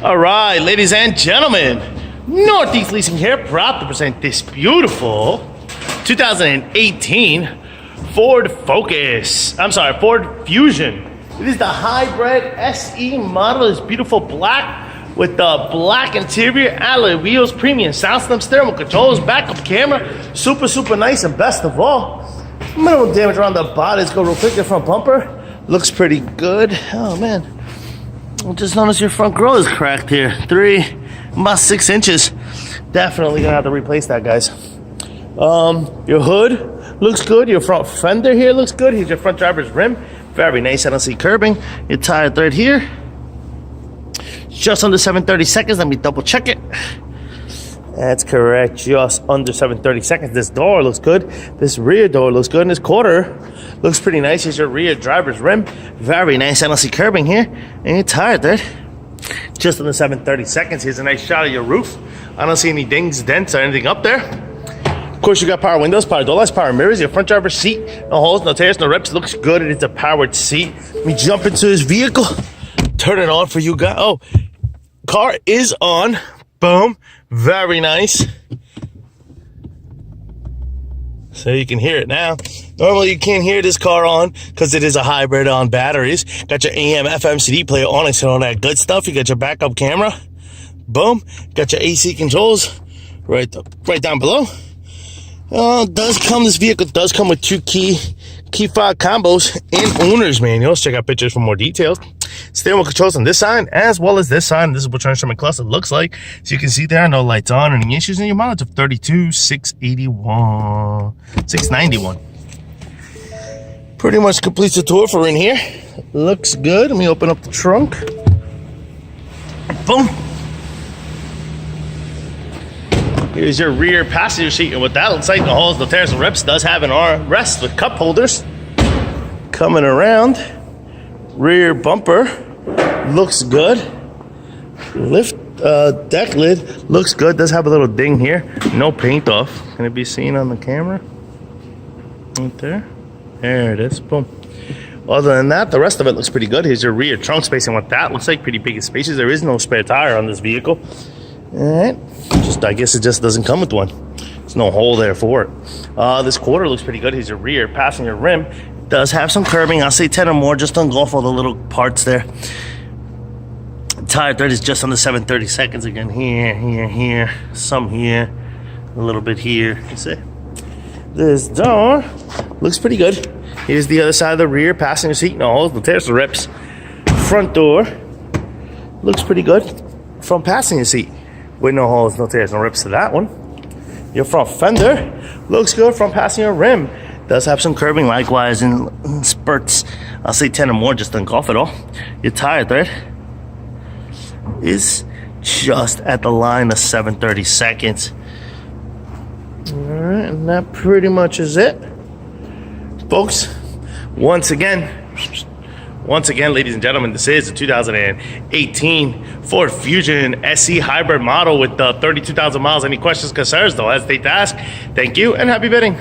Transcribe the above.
All right, ladies and gentlemen, Northeast Leasing here, proud to present this beautiful 2018 Ford Fusion. It is the hybrid SE model. It's beautiful black with the black interior, alloy wheels, premium sound system, steering controls, backup camera, super nice, and best of all, minimal damage around the body. Let's go real quick. The front bumper looks pretty good. Oh man. I just noticed your front grille is cracked here. About 6 inches. Definitely gonna have to replace that, guys. Your hood looks good. Your front fender here looks good. Here's your front driver's rim. Very nice. I don't see curbing. Your tire thread here. Just under 730 seconds. Let me double check it. That's correct. Just under 730 seconds. This door looks good. This rear door looks good. And this quarter looks pretty nice. Here's your rear driver's rim. Very nice. I don't see curbing here. And your tire thread. Just under 730 seconds. Here's a nice shot of your roof. I don't see any dings, dents, or anything up there. Of course, you got power windows, power door locks, power mirrors. Your front driver's seat. No holes, no tears, no rips. Looks good. It's a powered seat. Let me jump into this vehicle. Turn it on for you guys. Oh, car is on. Boom. Very nice. So you can hear it now. Normally you can't hear this car on because it is a hybrid on batteries. Got your AM, FM, CD player on it, and all that good stuff. You got your backup camera. Boom. Got your AC controls right down below. This vehicle does come with 2 key fob combos and owner's manuals. Check out pictures for more details. Steering wheel controls on this side as well as this side. This is what your instrument cluster looks like. So you can see there, no lights on, any issues in your mileage of 691. Pretty much completes the tour for in here. Looks good. Let me open up the trunk. Boom. Here's your rear passenger seat, and what that looks like, the holes, the tears, and rips, does have an armrest with cup holders. Coming around, rear bumper looks good. Deck lid looks good. Does have a little ding here. No paint off. Can it be seen on the camera? Right there. There it is. Boom. Other than that, the rest of it looks pretty good. Here's your rear trunk space, and what that looks like, pretty big and spacious. There is no spare tire on this vehicle. All right. I guess it just doesn't come with one. There's no hole there for it. This quarter looks pretty good. Here's your rear passenger rim. It does have some curbing. I'll say 10 or more. Just engulf all the little parts there. Tire thread is just under 730 seconds. Again, here, some here, a little bit here. You see? This door looks pretty good. Here's the other side of the rear passenger seat. No holes, no tears, no rips. Front door looks pretty good. Front passenger seat with no holes, no tears, no rips to that one. Your front fender looks good. Front passenger rim does have some curbing likewise in spurts. I'll say 10 or more, just to engulf it all. Your tire thread is just at the line of 730 seconds. All right, and that pretty much is it, folks. Once again, ladies and gentlemen, this is the 2018 Ford Fusion SE hybrid model with 32,000 miles. Any questions, concerns, don't hesitate to ask. Thank you and happy bidding.